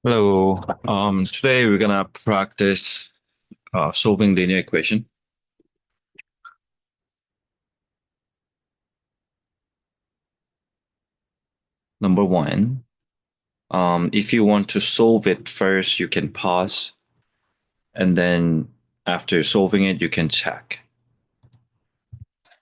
Hello. Today we're gonna practice solving linear equation. Number one, if you want to solve it first, you can pause, and then after solving it, you can check.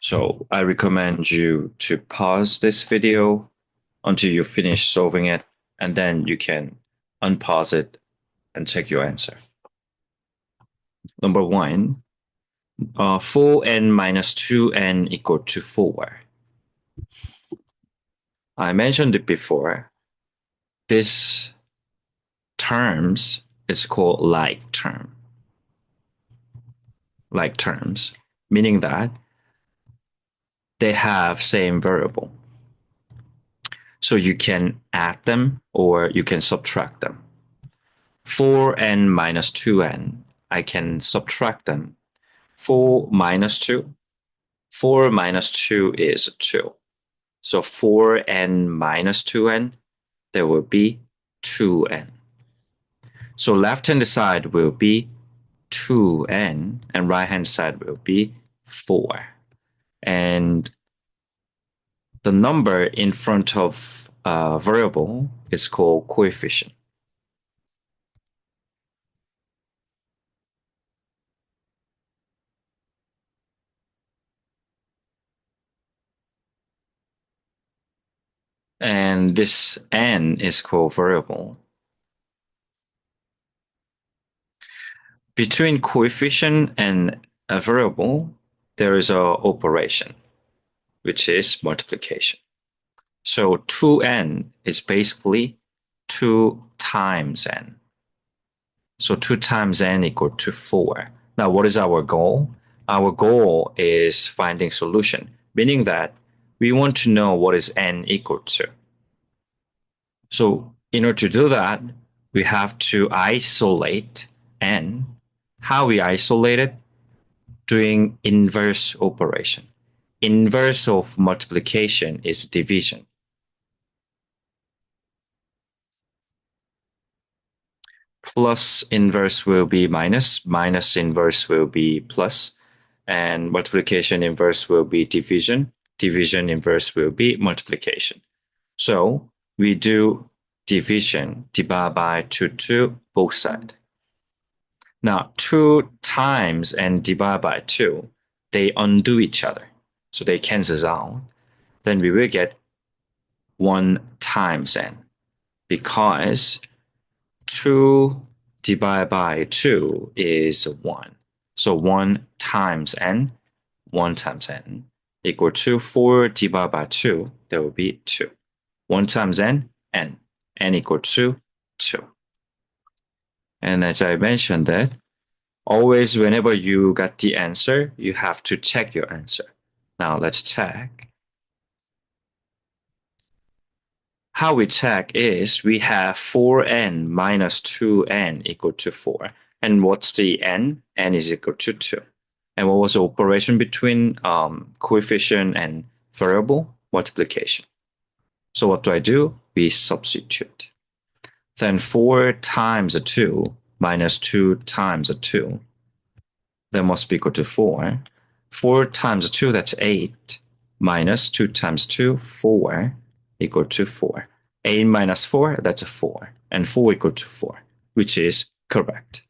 So I recommend you to pause this video until you finish solving it, and then you can unpause it and check your answer. Number one, 4n minus 2n equal to 4. I mentioned it before. This terms is called like terms, meaning that they have same variable. So you can add them or you can subtract them. 4n minus 2n, I can subtract them. 4 minus 2, 4 minus 2 is 2. So 4n minus 2n, there will be 2n. So left-hand side will be 2n and right-hand side will be 4. And the number in front of a variable is called coefficient. And this n is called variable. Between coefficient and a variable, there is an operation, which is multiplication. So 2n is basically 2 times n. So 2 times n equal to 4. Now, what is our goal? Our goal is finding solution, meaning that we want to know what is n equal to. So in order to do that, we have to isolate n. How we isolate it? Doing inverse operation. Inverse of multiplication is division. Plus inverse will be minus, minus inverse will be plus, and multiplication inverse will be division. Division inverse will be multiplication. So we do division, divide by 2, both sides. Now 2 times and divide by 2, they undo each other. So they cancel out. Then we will get 1 times n, because 2 divided by 2 is 1. So 1 times n, 1 times n, equal to 4 divided by 2, that will be 2. 1 times n, n equal to 2. And as I mentioned that, always whenever you got the answer, you have to check your answer. Now let's check. How we check is we have 4n minus 2n equal to 4. And what's the n? N is equal to 2. And what was the operation between coefficient and variable? Multiplication. So what do? We substitute. Then 4 times a 2 minus 2 times a 2. That must be equal to 4. 4 times 2, that's 8. Minus 2 times 2, 4, equal to 4. 8 minus 4, that's a 4. And 4 equal to 4, which is correct.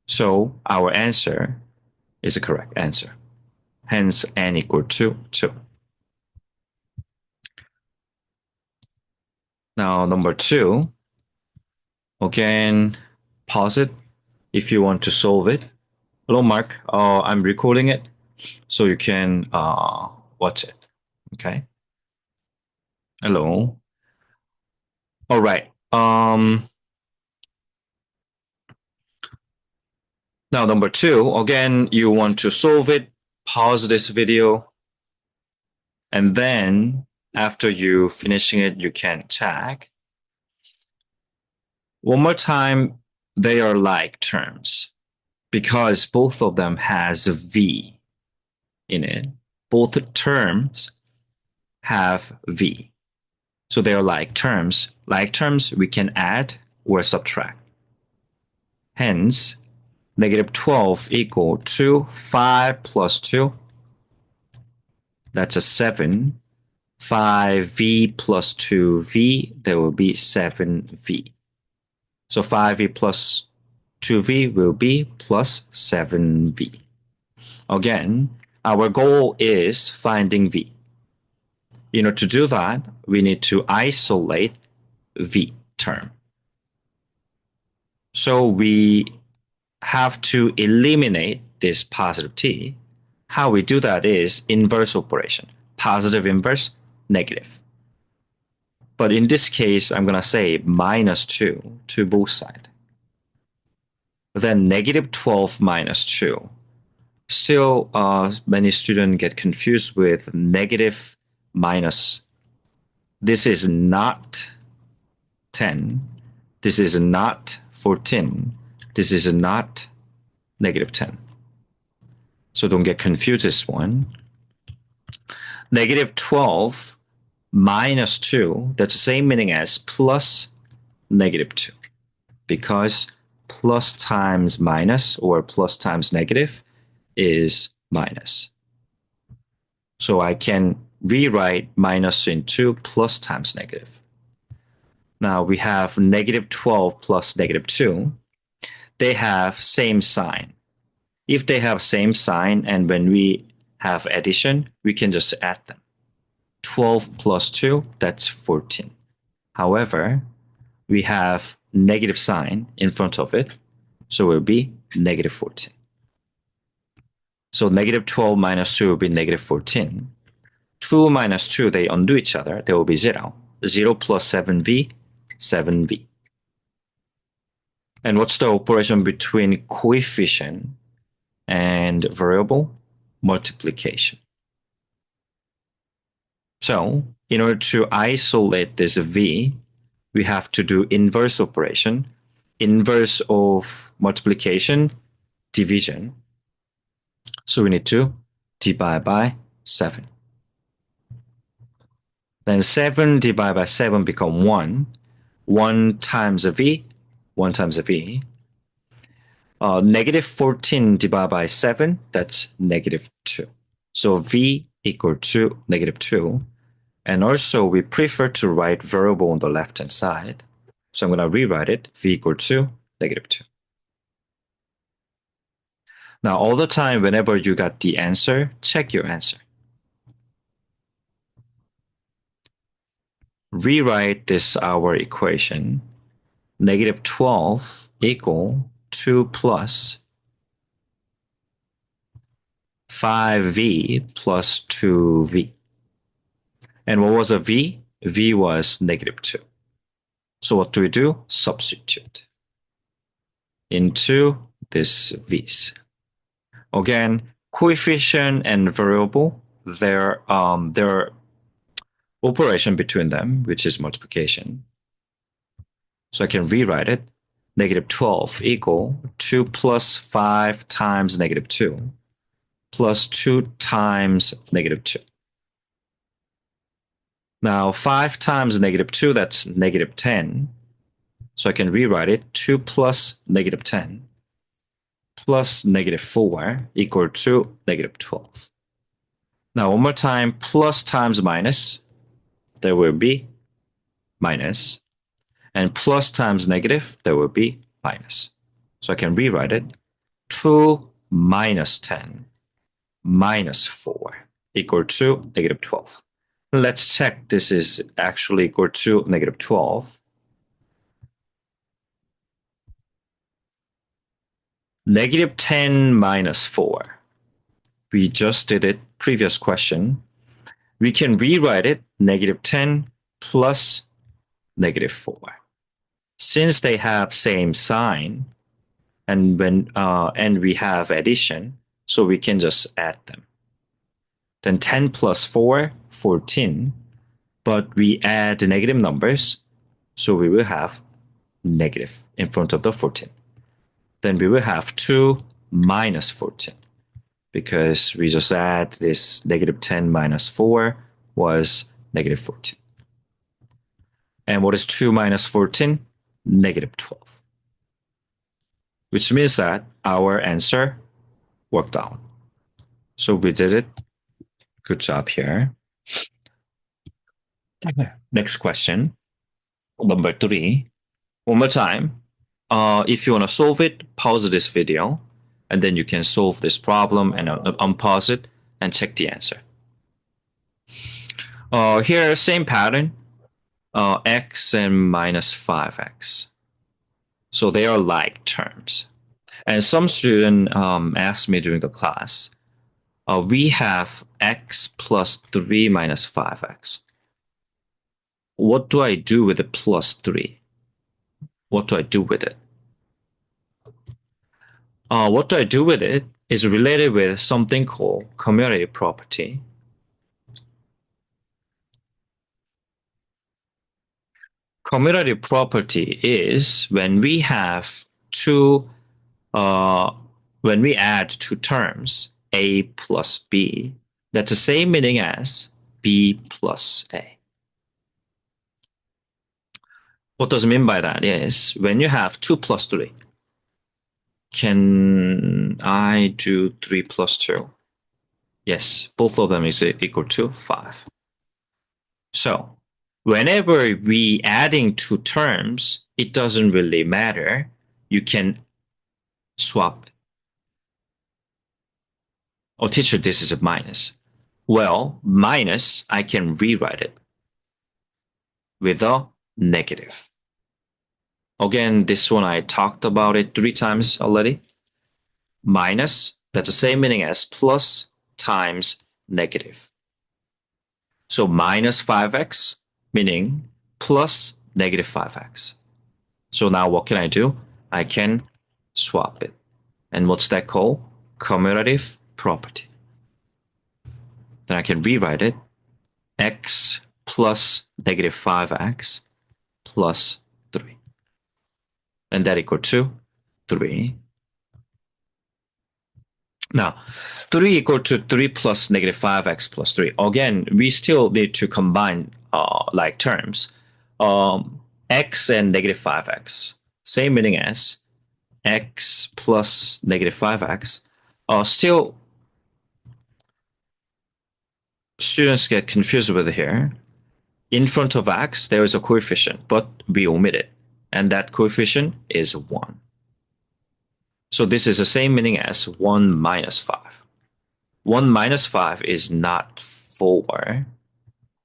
So our answer is a correct answer. Hence, n equal to 2. Now, number 2. Again, pause it if you want to solve it. Hello, Mark. I'm recording it so you can watch it. Okay. Hello. All right. Now, number 2, again, you want to solve it, pause this video, and then after you finishing it, you can check. One more time, they are like terms because both of them has a v in it. Both terms have v. So they are like terms. Like terms, we can add or subtract. Hence, negative 12 equal to 5 plus 2. That's a 7. 5v plus 2v, there will be 7v. So 5v plus 2v will be plus 7v. Again, our goal is finding v. In order to do that, we need to isolate v term. So we have to eliminate this positive t. How we do that is inverse operation. Positive inverse, negative. But in this case, I'm going to say minus 2 to both sides. Then negative 12 minus 2. Still, many students get confused with negative minus. This is not 10. This is not 14. This is not negative 10. So don't get confused this one. Negative 12 minus 2, that's the same meaning as plus negative 2. Because plus times minus or plus times negative is minus. So I can rewrite minus into plus times negative. Now we have negative 12 plus negative 2. They have same sign. If they have same sign and when we have addition, we can just add them. 12 plus 2, that's 14. However, we have negative sign in front of it, so it will be negative 14. So negative 12 minus 2 will be negative 14. 2 minus 2, they undo each other. There will be 0. 0 plus 7v, 7v. And what's the operation between coefficient and variable? Multiplication. So in order to isolate this v, we have to do inverse operation. Inverse of multiplication, division. So we need to divide by 7. Then 7 divided by 7 become 1. 1 times a v, 1 times a v. Negative 14 divided by 7, that's negative 2. So v equal to negative 2. And also we prefer to write variable on the left-hand side. So I'm going to rewrite it, v equal to negative 2. Now all the time, whenever you got the answer, check your answer. Rewrite this our equation. Negative 12 equal 2 plus 5v plus 2v. And what was a v? V was negative 2. So what do we do? Substitute into this v's. Again, coefficient and variable, there are operation between them, which is multiplication. So I can rewrite it. Negative 12 equal 2 plus 5 times negative 2 plus 2 times negative 2. Now 5 times negative 2, that's negative 10. So I can rewrite it. 2 plus negative 10 plus negative 4 equal to negative 12. Now one more time, plus times minus, there will be minus. And plus times negative, there will be minus. So I can rewrite it. 2 minus 10 minus 4 equal to negative 12. Let's check this is actually equal to negative 12. Negative 10 minus 4. We just did it, previous question. We can rewrite it, negative 10 plus negative 4. Since they have same sign, and we have addition, so we can just add them. Then 10 plus 4, 14. But we add the negative numbers, so we will have negative in front of the 14. Then we will have 2 minus 14. Because we just add this negative 10 minus 4 was negative 14. And what is 2 minus 14? negative 12. Which means that our answer worked out. So we did it. Good job here. Next question, number 3. One more time. If you want to solve it, pause this video, and then you can solve this problem and unpause it and check the answer. Here, same pattern, x and minus 5x. So they are like terms. And some student asked me during the class, we have x plus 3 minus 5x. What do I do with the plus 3? What do I do with it? What do I do with it is related with something called commutative property. Commutative property is when we have when we add two terms, a plus b, that's the same meaning as b plus a. What does it mean by that is when you have 2 plus 3, can I do 3 plus 2? Yes, both of them is equal to 5. So whenever we adding two terms, it doesn't really matter. You can swap it. Oh, teacher, this is a minus. Well, minus, I can rewrite it with a negative. Again, this one I talked about it 3 times already. Minus, that's the same meaning as plus times negative. So minus 5x, meaning plus negative 5x. So now what can I do? I can swap it. And what's that called? Commutative property. Then I can rewrite it. X plus negative 5x plus 3. And that equal to 3. Now, 3 equal to 3 plus negative 5x plus 3. Again, we still need to combine like terms. X and negative 5x. Same meaning as x plus negative 5x. Still, students get confused with it here. In front of x, there is a coefficient, but we omit it. And that coefficient is 1. So this is the same meaning as 1 minus 5. 1 minus 5 is not 4.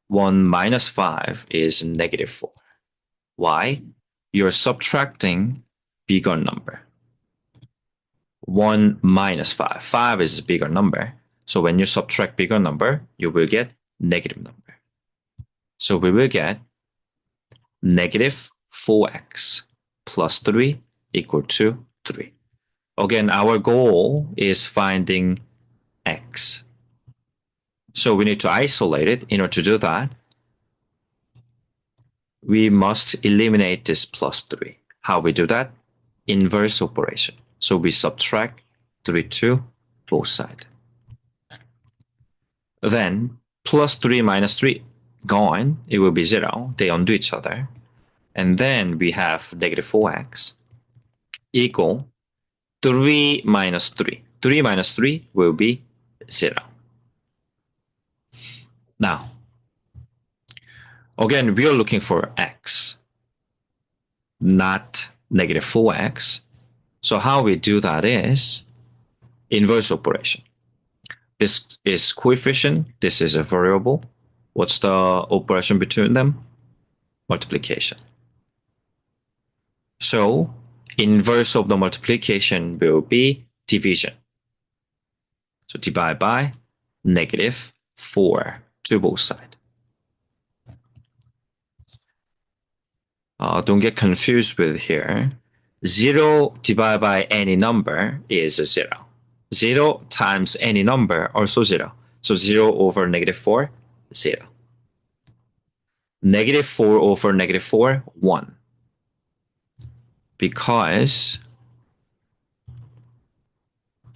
1 minus 5 is negative 4. Why? You're subtracting bigger number. 1 minus 5. 5 is a bigger number. So when you subtract bigger number, you will get negative number. So we will get negative 4x plus 3 equal to 3. Again, our goal is finding x. So we need to isolate it. In order to do that, we must eliminate this plus 3. How we do that? Inverse operation. So we subtract 3 to both sides. Then plus 3 minus 3 gone. It will be 0. They undo each other. And then we have negative 4x equal 3 minus 3. 3 minus 3 will be 0. Now, again, we are looking for x, not negative 4x. So how we do that is inverse operation. This is coefficient. This is a variable. What's the operation between them? Multiplication. So inverse of the multiplication will be division. So divide by negative 4 to both sides. Don't get confused with here. 0 divided by any number is 0. 0 times any number also 0. So 0 over negative 4, 0. Negative 4 over negative 4, 1. Because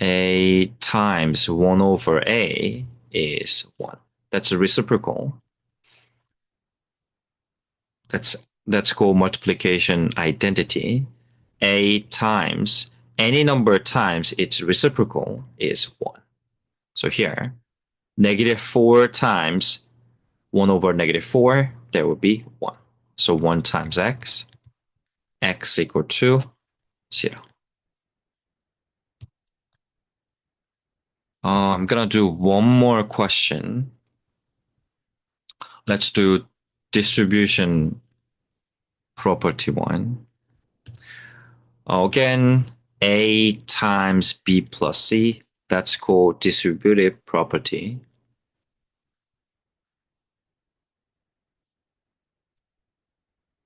a times 1 over a is 1. That's a reciprocal. That's That's called multiplication identity. A times any number times its reciprocal is 1. So here, -4 times 1 over -4, that would be 1. So 1 times x equal to 0. I'm going to do one more question. Let's do distribution property 1. Again, A times B plus C, that's called distributive property.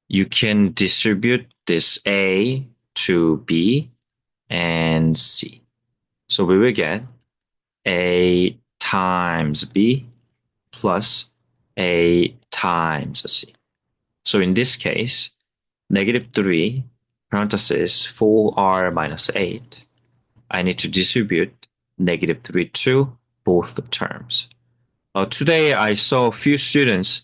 You can distribute this A to B and C. So we will get A times B plus A times C. So in this case, -3 parenthesis 4r minus 8, I need to distribute -3 to both terms. Today, I saw a few students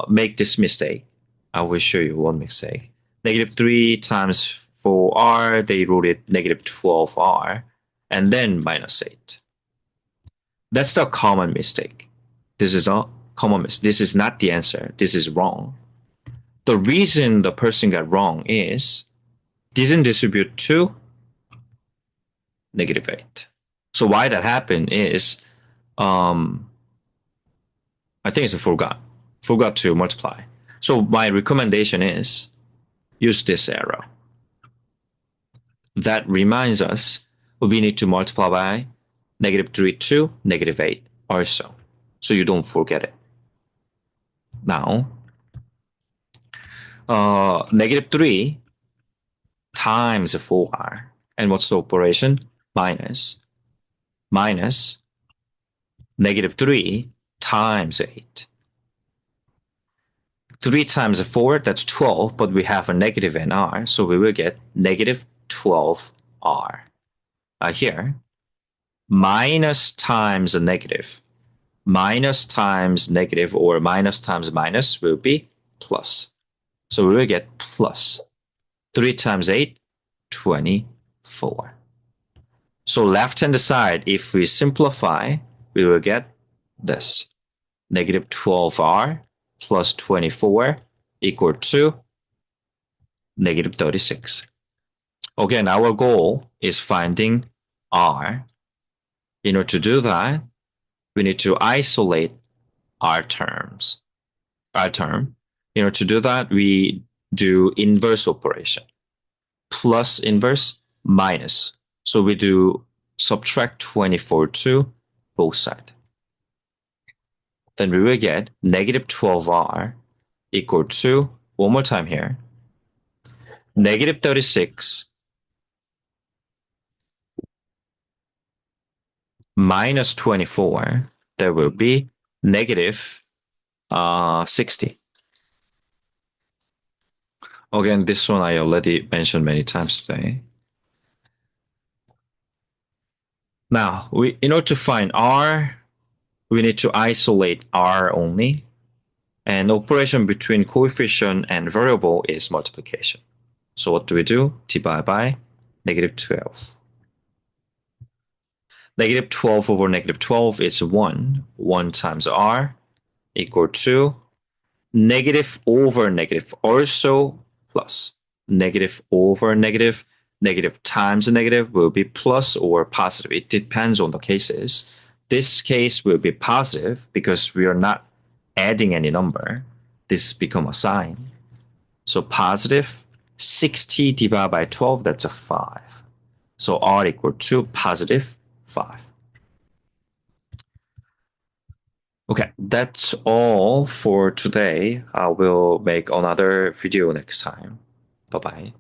make this mistake. I will show you one mistake. -3 times 4r, they wrote it -12r, and then -8. That's the common mistake. This is a common mistake. This is not the answer. This is wrong. The reason the person got wrong is didn't distribute to -8. So why that happened is I think it's a forgot to multiply. So my recommendation is use this arrow. That reminds us we need to multiply by -3 to -8 also, so you don't forget it. Now, -3 times 4r, and what's the operation? Minus -3 times 8. 3 times 4, that's 12, but we have a negative in r, so we will get -12r. Here, minus times a negative. Minus times negative or minus times minus will be plus. So we will get plus 3 times 8, 24. So left-hand side, if we simplify, we will get this. -12r plus 24 equal to -36. Again, our goal is finding r. In order to do that, we need to isolate our term. In order to do that, we do inverse operation. Plus inverse, minus. So we do subtract 24 to both sides. Then we will get -12r equal to, one more time here, -36 minus 24, that will be -60. Again, this one I already mentioned many times today. Now, in order to find r, we need to isolate r only. And operation between coefficient and variable is multiplication. So what do we do? Divide by -12. -12 over -12 is 1. 1 times r equal to negative over negative, also plus. Negative over negative, negative times negative will be plus or positive. It depends on the cases. This case will be positive because we are not adding any number. This become a sign. So positive 60 divided by 12, that's a 5. So r equal to positive 5. Okay, that's all for today. I will make another video next time. Bye-bye.